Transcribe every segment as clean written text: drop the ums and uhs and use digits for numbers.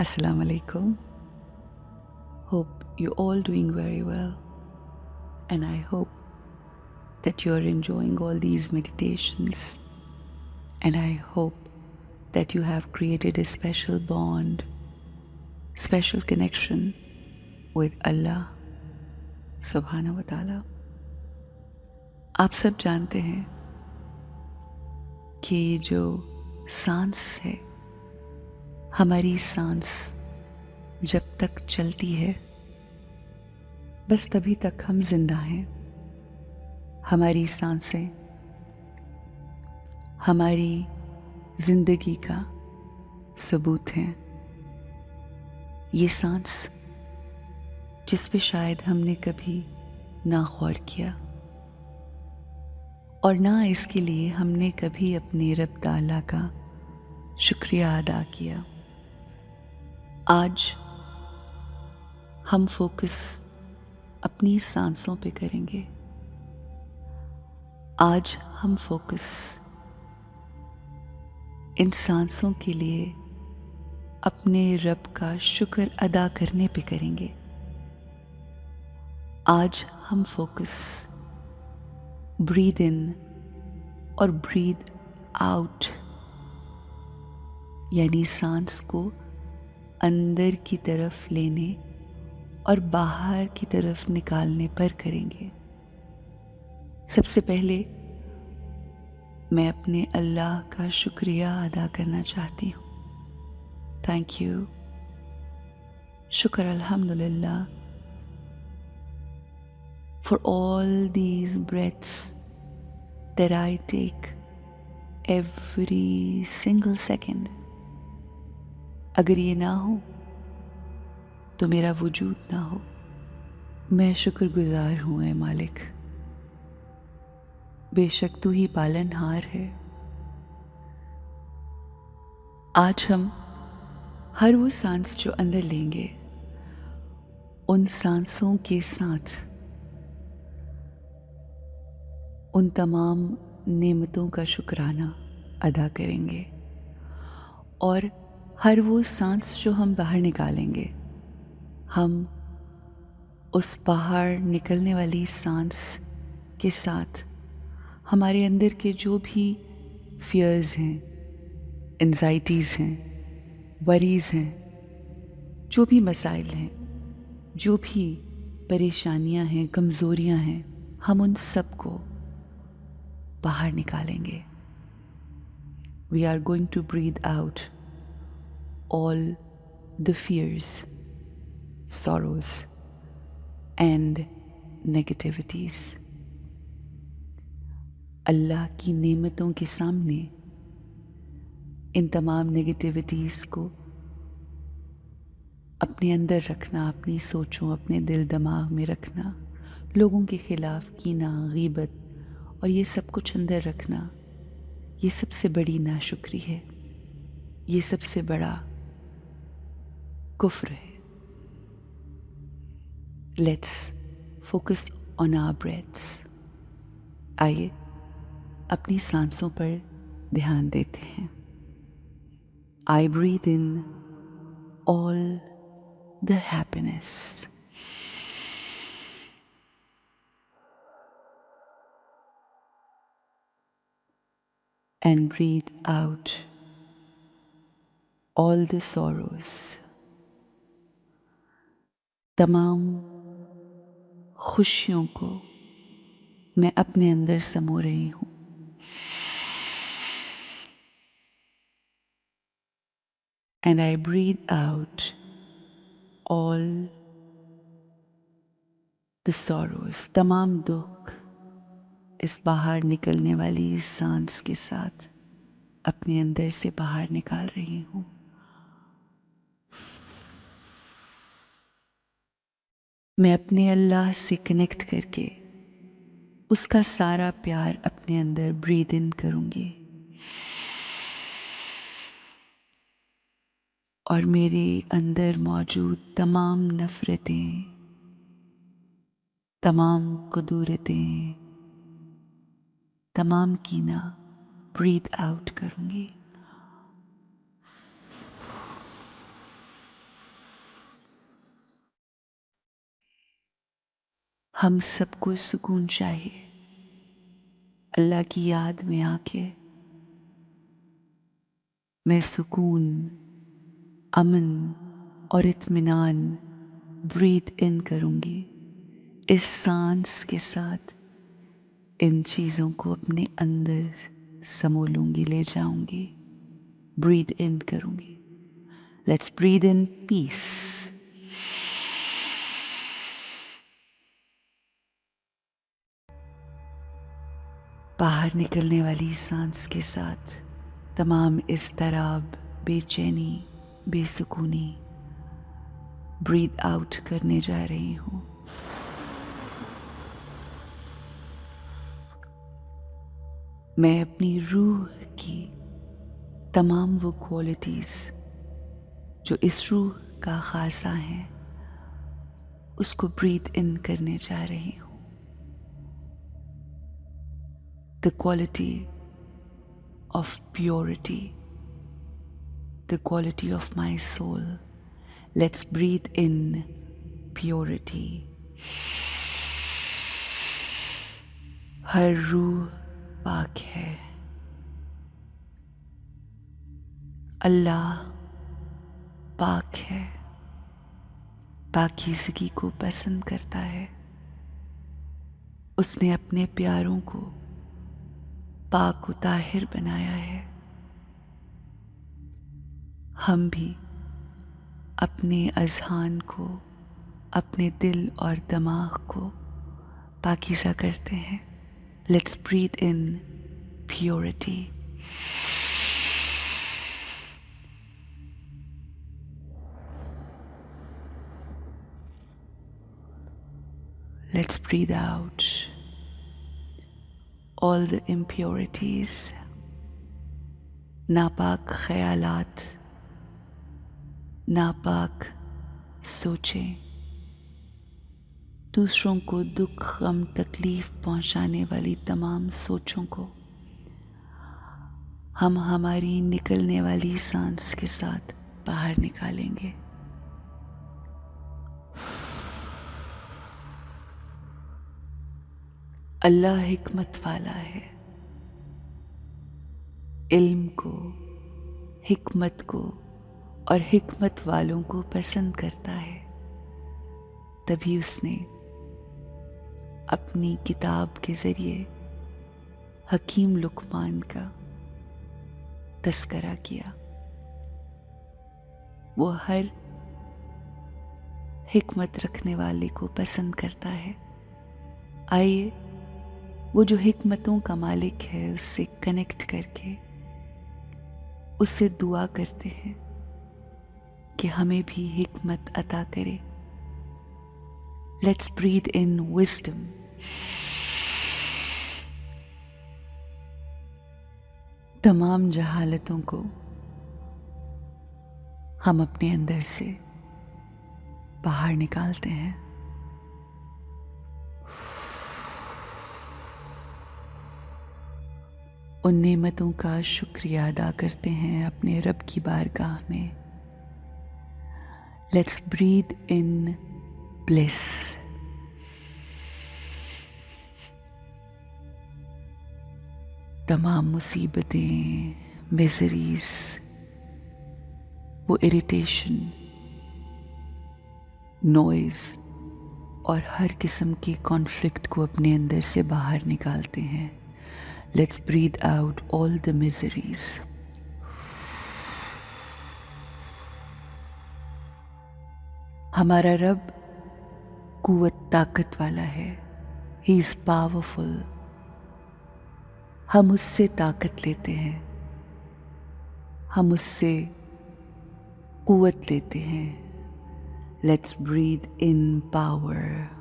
Assalamu alaikum. Hope you're all doing very well, and I hope that you're enjoying all these meditations, and I hope that you have created a special bond, special connection with Allah subhanahu wa ta'ala. आप सब जानते हैं कि ये जो सांस है, हमारी सांस जब तक चलती है बस तभी तक हम जिंदा हैं। हमारी सांसें हमारी जिंदगी का सबूत हैं। ये सांस जिस पे शायद हमने कभी ना गौर किया और ना इसके लिए हमने कभी अपने रब ताला का शुक्रिया अदा किया। आज हम फोकस अपनी सांसों पे करेंगे। आज हम फोकस इन सांसों के लिए अपने रब का शुक्र अदा करने पे करेंगे। आज हम फोकस ब्रीद इन और ब्रीद आउट यानी सांस को अंदर की तरफ लेने और बाहर की तरफ निकालने पर करेंगे। सबसे पहले मैं अपने अल्लाह का शुक्रिया अदा करना चाहती हूँ। थैंक यू, शुक्र अल्हम्दुलिल्लाह for all these breaths that I take every single second. अगर ये ना हो तो मेरा वजूद ना हो। मैं शुक्रगुजार हूँ ऐ मालिक, बेशक तू ही पालनहार है। आज हम हर वो सांस जो अंदर लेंगे उन सांसों के साथ उन तमाम नेमतों का शुक्राना अदा करेंगे और हर वो सांस जो हम बाहर निकालेंगे हम उस बाहर निकलने वाली सांस के साथ हमारे अंदर के जो भी फियर्स हैं, एंजाइटीज़ हैं, वरीज़ हैं, जो भी मसाइल हैं, जो भी परेशानियां हैं, कमज़ोरियां हैं, हम उन सब को बाहर निकालेंगे। We are going to breathe out all the fears, sorrows and negativities. अल्लाह की नेमतों के सामने इन तमाम नेगेटिविटीज़ को अपने अंदर रखना, अपनी सोचों, अपने दिल दिमाग में रखना, लोगों के ख़िलाफ़ कीना, गीबत और ये सब कुछ अंदर रखना, ये सबसे बड़ी नाशुक्री है। ये सबसे बड़ा कुफ्र है। Let's focus on our breaths. आइए अपनी सांसों पर ध्यान देते हैं। I breathe in all the happiness and breathe out all the sorrows. तमाम खुशियों को मैं अपने अंदर समो रही हूँ। And I breathe out all the sorrows. तमाम दुख इस बाहर निकलने वाली सांस के साथ अपने अंदर से बाहर निकाल रही हूँ। मैं अपने अल्लाह से कनेक्ट करके उसका सारा प्यार अपने अंदर ब्रीद इन करूँगी और मेरे अंदर मौजूद तमाम नफ़रतें, तमाम कुदूरतें, तमाम कीना ब्रीद आउट करूँगी। हम सबको सुकून चाहिए। अल्लाह की याद में आके मैं सुकून, अमन और इत्मीनान ब्रीथ इन करूंगी। इस सांस के साथ इन चीज़ों को अपने अंदर समो लूंगी, ले जाऊंगी। ब्रीथ इन करूंगी। Let's breathe in peace. बाहर निकलने वाली सांस के साथ तमाम इज़्तिराब, बेचैनी, बेसुकूनी ब्रीथ आउट करने जा रही हूँ। मैं अपनी रूह की तमाम वो क्वालिटीज़ जो इस रूह का खासा है उसको ब्रीथ इन करने जा रही हूँ। The quality of purity, the quality of my soul. Let's breathe in purity. हर रूह पाक है। अल्लाह पाक है, पाकीज़गी को पसंद करता है। उसने अपने प्यारों को पाक व ताहिर बनाया है। हम भी अपने अज़हान को, अपने दिल और दिमाग को पाकीज़ा करते हैं। Let's breathe in purity. Let's breathe out all the impurities, नापाक ख्यालात, नापाक सोचें, दूसरों को दुख, गम, तकलीफ पहुंचाने वाली तमाम सोचों को हम हमारी निकलने वाली सांस के साथ बाहर निकालेंगे। अल्लाह हिकमत वाला है। इल्म को, हिकमत को और हिकमत वालों को पसंद करता है। तभी उसने अपनी किताब के ज़रिए हकीम लुकमान का तस्करा किया। वो हर हिकमत रखने वाले को पसंद करता है। आइए वो जो हिकमतों का मालिक है उससे कनेक्ट करके उससे दुआ करते हैं कि हमें भी हिकमत अता करे। Let's breathe in wisdom. तमाम जहालतों को हम अपने अंदर से बाहर निकालते हैं। उन नेमतों का शुक्रिया अदा करते हैं अपने रब की बारगाह में। Let's breathe in bliss. तमाम मुसीबतें, मिजरीज, वो इरिटेशन, नॉइज और हर किस्म के कॉन्फ्लिक्ट को अपने अंदर से बाहर निकालते हैं। Let's breathe out all the miseries. हमारा रब कुव्वत ताकत वाला है। He is powerful. हम उससे ताकत लेते हैं, हम उससे कुव्वत लेते हैं। Let's breathe in power.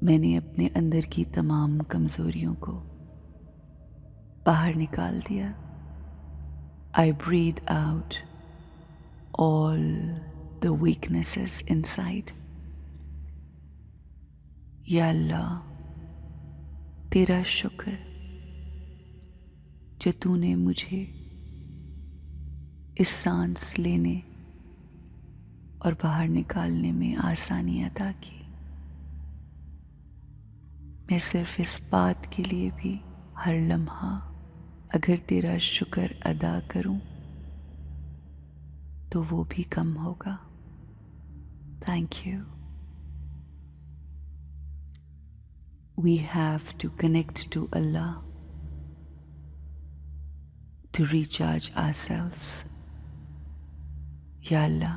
मैंने अपने अंदर की तमाम कमजोरियों को बाहर निकाल दिया। I breathe out all the weaknesses inside. या अल्लाह तेरा शुक्र जो तूने मुझे इस सांस लेने और बाहर निकालने में आसानी अता की। मैं सिर्फ इस बात के लिए भी हर लम्हा अगर तेरा शुक्र अदा करूं तो वो भी कम होगा। Thank you. We have to connect to Allah to recharge ourselves. या अल्लाह,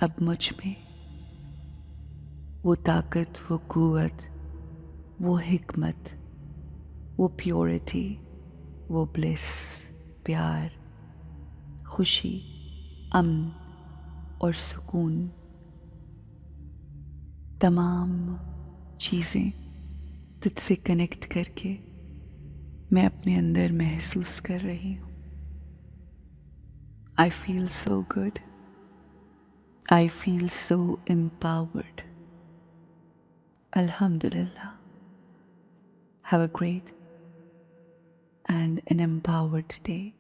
अब मुझ में वो ताकत, वो कुव्वत, वो हिकमत, वो प्योरिटी, वो ब्लिस, प्यार, खुशी, अमन और सुकून, तमाम चीज़ें तुझसे कनेक्ट करके मैं अपने अंदर महसूस कर रही हूँ। I feel so good. I feel so empowered. Alhamdulillah. Have a great and an empowered day.